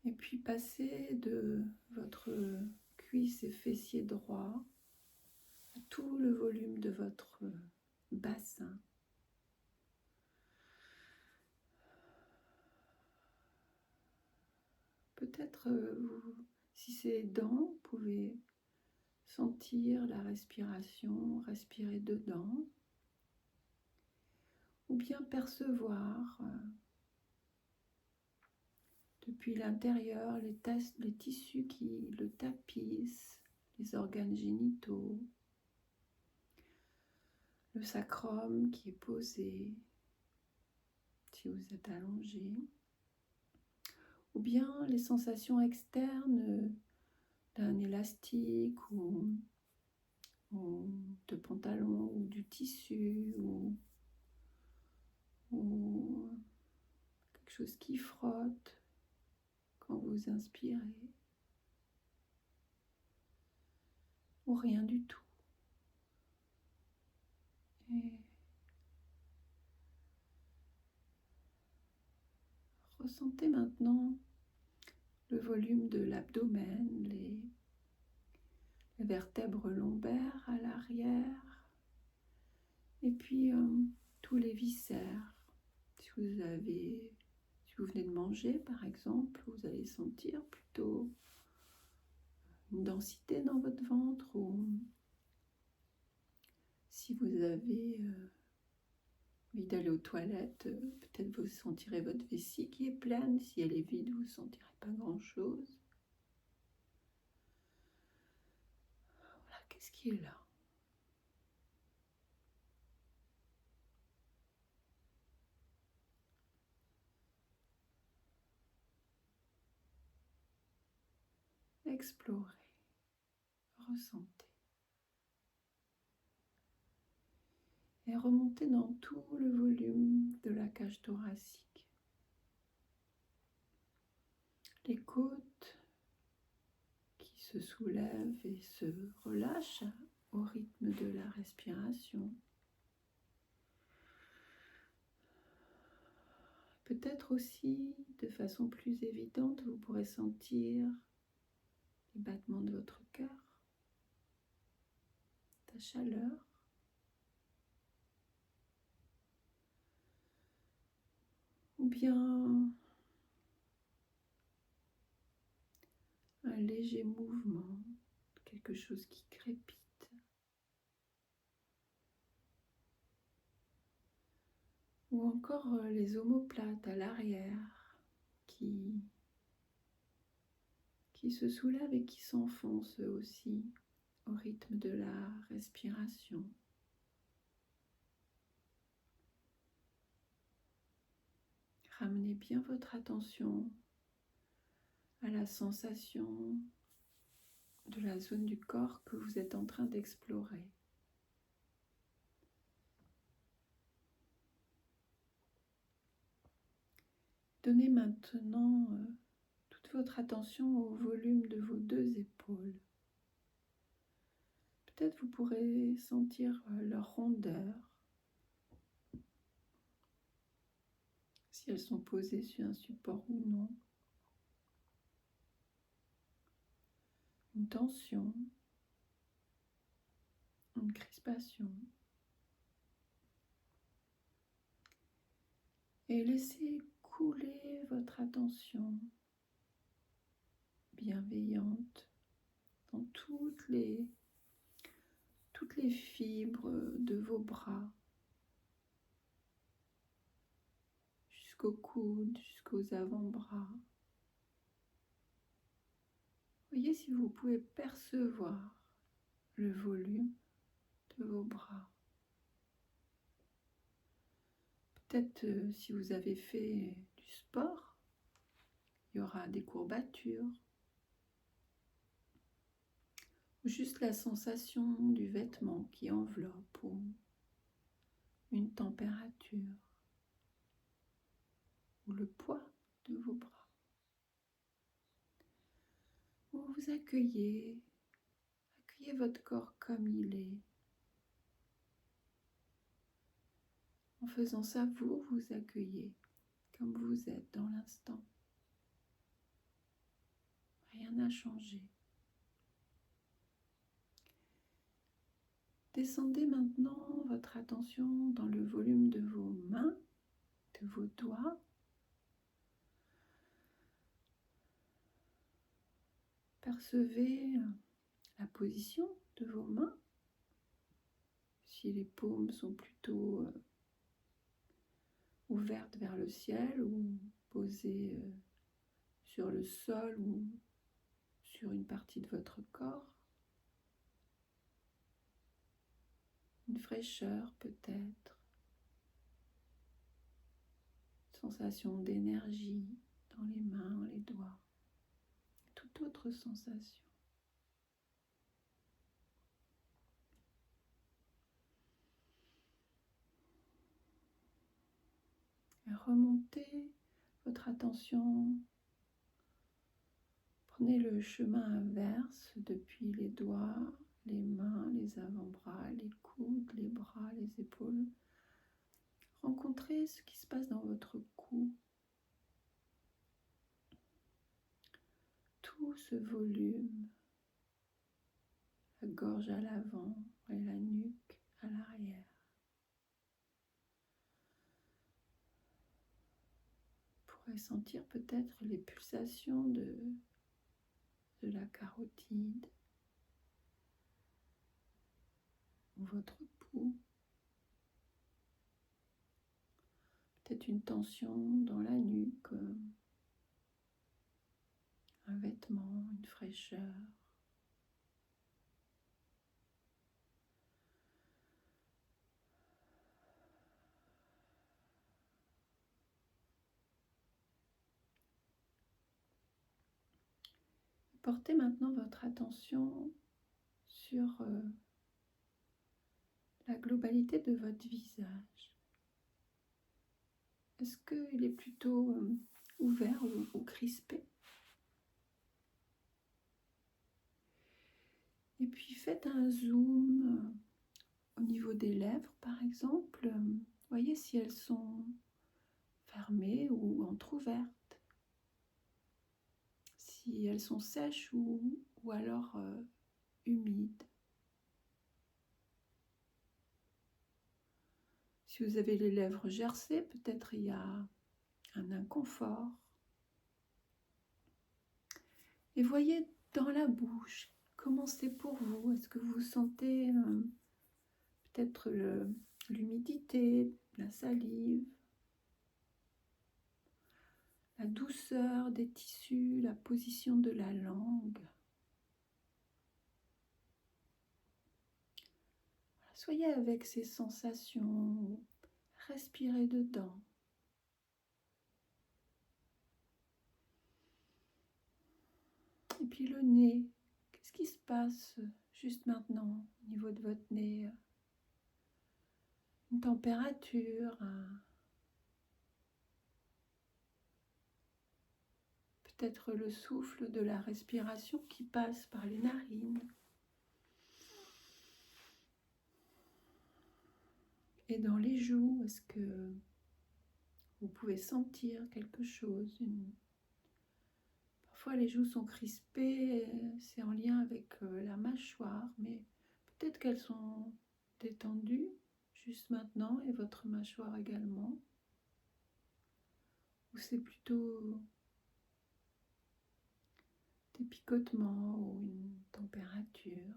Et puis passez de votre cuisse et fessier droit à tout le volume de votre bassin. Peut-être, si c'est dents, vous pouvez sentir la respiration, respirer dedans, ou bien percevoir depuis l'intérieur les tissus qui le tapissent, les organes génitaux, le sacrum qui est posé, si vous êtes allongé, ou bien les sensations externes d'un élastique ou de pantalon ou du tissu ou quelque chose qui frotte quand vous inspirez, ou rien du tout. Et ressentez maintenant le volume de l'abdomen, les vertèbres lombaires à l'arrière, et puis tous les viscères. Si vous venez de manger par exemple, vous allez sentir plutôt une densité dans votre ventre, ou si vous avez envie d'aller aux toilettes, peut-être vous sentirez votre vessie qui est pleine. Si elle est vide, vous ne sentirez pas grand-chose. Voilà, qu'est-ce qui est là? Explorez, ressentez. Et remontez dans tout le volume de la cage thoracique. Les côtes qui se soulèvent et se relâchent au rythme de la respiration. Peut-être aussi, de façon plus évidente, vous pourrez sentir les battements de votre cœur, ta chaleur. Ou bien un léger mouvement, quelque chose qui crépite. Ou encore les omoplates à l'arrière qui se soulèvent et qui s'enfoncent eux aussi au rythme de la respiration. Ramenez bien votre attention à la sensation de la zone du corps que vous êtes en train d'explorer. Donnez maintenant toute votre attention au volume de vos deux épaules. Peut-être vous pourrez sentir leur rondeur, si elles sont posées sur un support ou non. Une tension, une crispation. Et laissez couler votre attention bienveillante dans toutes les fibres de vos bras, jusqu'au coude, jusqu'aux avant-bras. Voyez si vous pouvez percevoir le volume de vos bras. Peut-être si vous avez fait du sport, il y aura des courbatures. Ou juste la sensation du vêtement qui enveloppe, ou une température, ou le poids de vos bras. Vous vous accueillez votre corps comme il est. En faisant ça, vous vous accueillez comme vous êtes dans l'instant. Rien n'a changé. Descendez maintenant votre attention dans le volume de vos mains, de vos doigts. Percevez la position de vos mains. Si les paumes sont plutôt ouvertes vers le ciel ou posées sur le sol ou sur une partie de votre corps. Une fraîcheur peut-être. Sensation d'énergie dans les mains, les doigts. Toute autre sensation. Et remontez votre attention. Prenez le chemin inverse depuis les doigts, les mains, les avant-bras, les coudes, les bras, les épaules. Rencontrez ce qui se passe dans votre cou. Tout ce volume, la gorge à l'avant et la nuque à l'arrière. Vous pourrez sentir peut-être les pulsations de la carotide, ou votre pouls. Peut-être une tension dans la nuque, un vêtement, une fraîcheur. Portez maintenant votre attention sur la globalité de votre visage. Est-ce qu'il est plutôt ouvert ou crispé? Et puis faites un zoom au niveau des lèvres par exemple. Voyez si elles sont fermées ou entr'ouvertes. Si elles sont sèches ou alors humides. Si vous avez les lèvres gercées, peut-être il y a un inconfort. Et voyez dans la bouche, comment c'est pour vous? Est-ce que vous sentez peut-être l'humidité, la salive, la douceur des tissus, la position de la langue? Soyez avec ces sensations, respirez dedans. Et puis le nez, qu'est-ce qui se passe juste maintenant au niveau de votre nez? Une température, peut-être le souffle de la respiration qui passe par les narines. Et dans les joues, est-ce que vous pouvez sentir quelque chose? Parfois les joues sont crispées, c'est en lien avec la mâchoire, mais peut-être qu'elles sont détendues juste maintenant et votre mâchoire également. Ou c'est plutôt des picotements ou une température.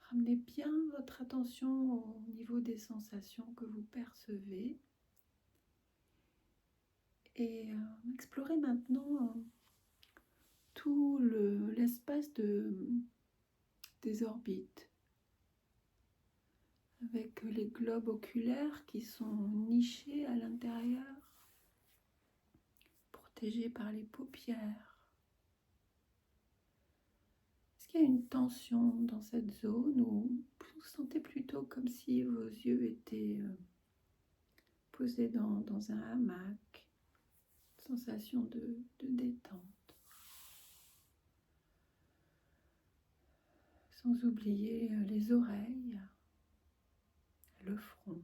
Ramenez bien votre attention au niveau des sensations que vous percevez. Et explorez maintenant tout l'espace des orbites, avec les globes oculaires qui sont nichés à l'intérieur, protégés par les paupières. Est-ce qu'il y a une tension dans cette zone ou vous sentez plutôt comme si vos yeux étaient posés dans un hamac? Sensation de détente. Sans oublier les oreilles, le front.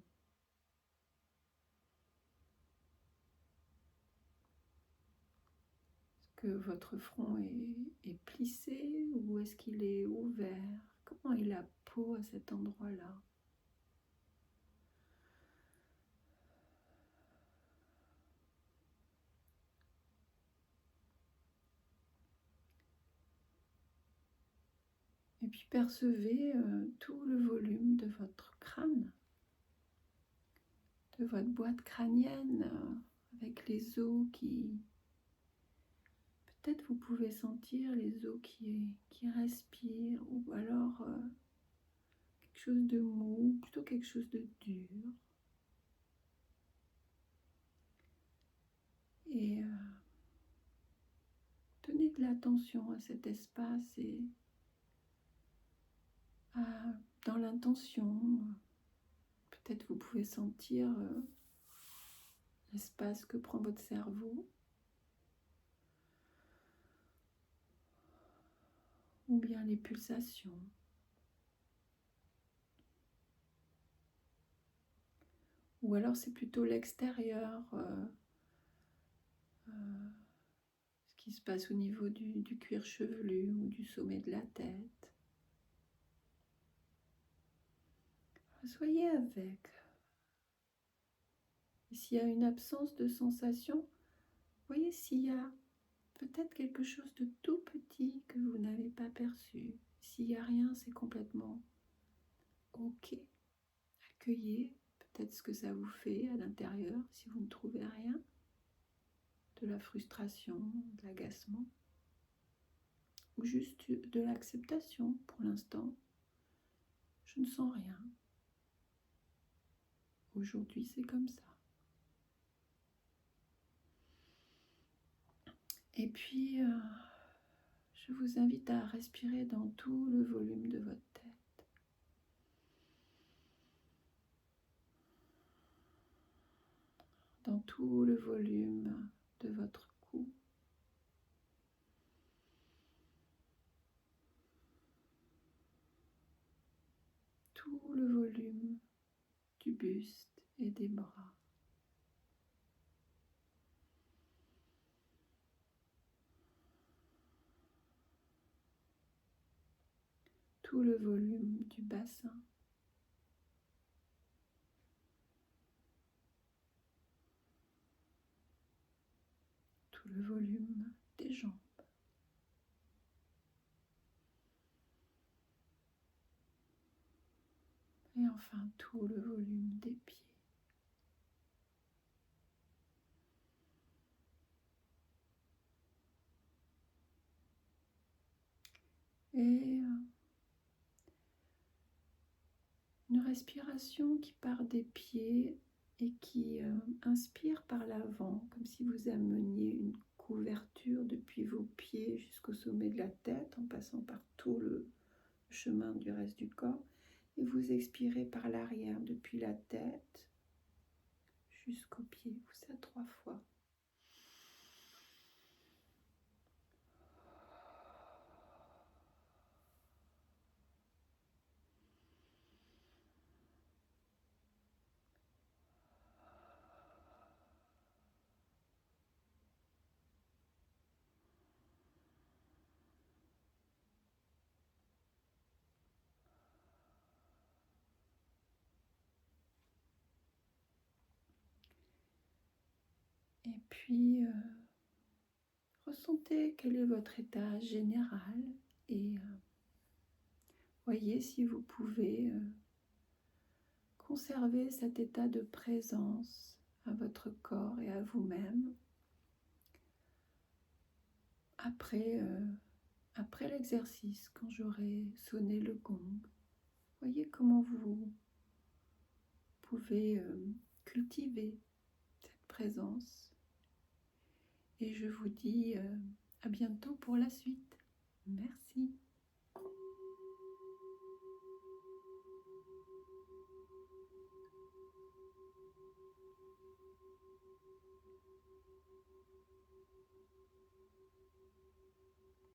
que votre front est plissé ou est-ce qu'il est ouvert? Comment est la peau à cet endroit-là? Et puis percevez tout le volume de votre crâne, de votre boîte crânienne, avec les os qui... Peut-être vous pouvez sentir les os qui respirent, ou alors quelque chose de mou, plutôt quelque chose de dur. Et donnez de l'attention à cet espace et dans l'intention. Peut-être vous pouvez sentir l'espace que prend votre cerveau, ou bien les pulsations. Ou alors c'est plutôt l'extérieur, ce qui se passe au niveau du cuir chevelu ou du sommet de la tête. Soyez avec. Et s'il y a une absence de sensation, voyez s'il y a peut-être quelque chose de tout petit que vous n'avez pas perçu. S'il n'y a rien, c'est complètement OK. Accueillez peut-être ce que ça vous fait à l'intérieur si vous ne trouvez rien. De la frustration, de l'agacement, ou juste de l'acceptation. Pour l'instant, je ne sens rien. Aujourd'hui, c'est comme ça. Et puis, je vous invite à respirer dans tout le volume de votre tête. Dans tout le volume de votre cou. Tout le volume du buste et des bras. Tout le volume du bassin. Tout le volume des jambes. Et enfin tout le volume des pieds. Et une respiration qui part des pieds et qui inspire par l'avant, comme si vous ameniez une couverture depuis vos pieds jusqu'au sommet de la tête, en passant par tout le chemin du reste du corps. Et vous expirez par l'arrière depuis la tête jusqu'aux pieds. Vous faites 3 fois. Et puis, ressentez quel est votre état général et voyez si vous pouvez conserver cet état de présence à votre corps et à vous-même après l'exercice, quand j'aurai sonné le gong. Voyez comment vous pouvez cultiver cette présence. Et je vous dis à bientôt pour la suite. Merci.